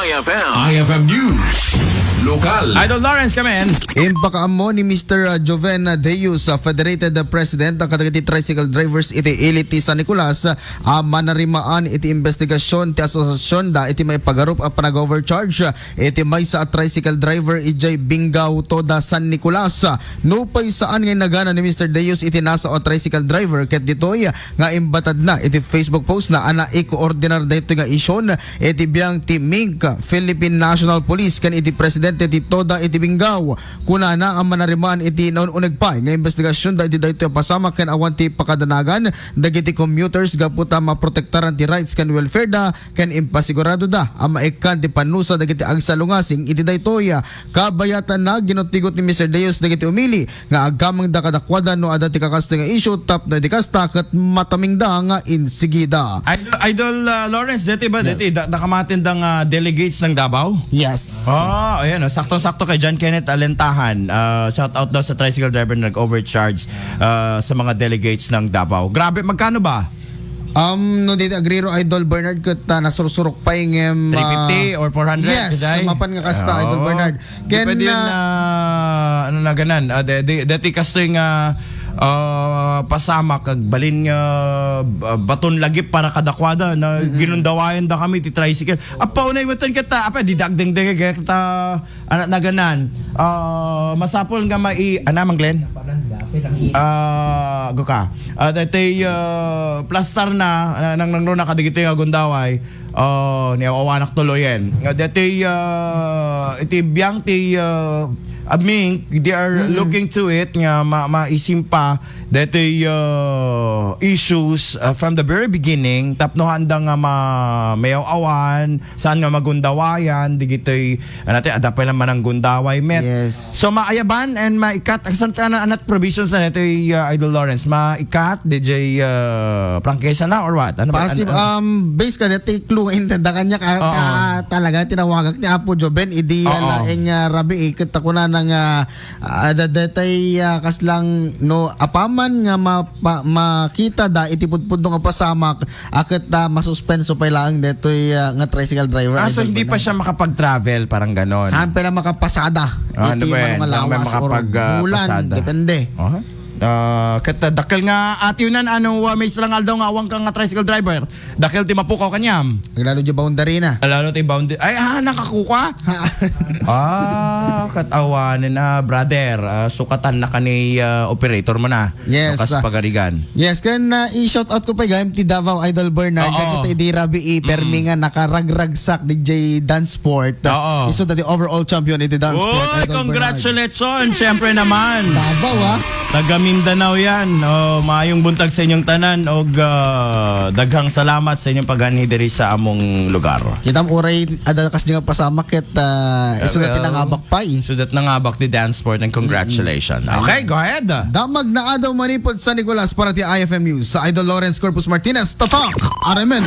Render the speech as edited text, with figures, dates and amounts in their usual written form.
IFM News. Lokal. Idol Lawrence, come in. Impakaamo ni Mr. Joven Deus, Federated President ng kadagiti tricycle drivers iti iliti San Nicolas, manarimaan iti investigasyon ti asosasyon da iti may pagarup a panag-overcharge iti may sa tricycle driver ijay Bingaw Toda San Nicolas. No pay saan ngay nagana ni Mr. Deus iti nasa o tricycle driver ket ditoy nga imbatad na iti Facebook post na ana i-coordinar dito nga isyon iti biyang ti MINC Philippine National Police kan iti presidente ti Toda iti Bingaw kuna na ang manarimaan iti naununeg pa nga investigasyon da iti daytoy pasama ken awan ti pakadanagan dagiti commuters gaputa maprotektaran ti rights ken welfare da ken impasigurado da ang maikan ti panusa dagiti agsalungasing iti daytoy kabayatan na ginutigot ni Mr. Deus dagiti umili nga agamang da kadakwada no ada ti kakasto nga issue tap na di kasta ket mataming da nga insigida. Idol Lawrence, dati ba? Dati, nakamatindang delegates ng Davao? Yes. Ayan, saktong-sakto kay John Kenneth Alentahan. Shout out daw sa tricycle driver na nag-overcharge sa mga delegates ng Davao. Grabe, magkano ba? No dito agriro Idol Bernard ket nasursurok pa yung 350 or 400? Yes, mapan nga kasta Idol Bernard. Ken pwede yun na ano na ganan. Dati kasto yung pasama kag balin nga baton lagip para kadakwada na ginundawayan da kami ti tricycle. Apa unay watan kita apa didagdeng kita anak na ganan. Masapol nga mai ana mang Glenn. Goka. Dati plaster na nang nakadigiti nga gundaway. Niya awanak tuloyen. Dati iti biyang ti Ming, they are looking to it nga maisimpa that issues from the very beginning tapnohan da nga mayaw awan saan nga magundawayan digitoy natin adapay lang man ang gundaway met. Yes. So maayaban and maikat asan anat provisions na ito Idol Lawrence maikat DJ prangkesa na or what? Ano Passive base ka dati clue intenda kanya talaga tinawagak ni Apo Joven idi laeng rabi ket takuna nang dadatay kaslang no apaman nga makita da itipudpud nga pasamak aket masuspenso pa lang detoy nga tricycle driver. So hindi pa siya makapag-travel parang ganon. Pala makapasada. Ano ba yan? Malawas or bulan depende. Ket dakkel nga atiunan ano may silang aldaw nga awang kang tricycle driver. Dakkel ti mapukaw kanyam. Lalo di boundary na. Lalo ti boundary. Ay nakakuha. Katawanin na brother. Sukatan na kani operator mo na. Yes. Kas pagarigan. Yes, kan i-shout out ko pa gayam ti Davao Idol Bernard ket di rabi permi nga nakaragragsak DJ Dance Sport. Iso the overall champion iti Dance Sport. Congratulations syempre naman. Davao Taga Mindanao yan. Maayong buntag sa inyong tanan og daghang salamat sa inyong paghani diri sa among lugar. Kitam uray adakas nga pasama ket isudat nangabak pa Sudat nangabak di Dance Sport and congratulations. Okay, go ahead. Damag na adaw manipod sa Nicolas para ti IFM News sa Idol Lawrence Corpus Martinez. Tatak! Aremen!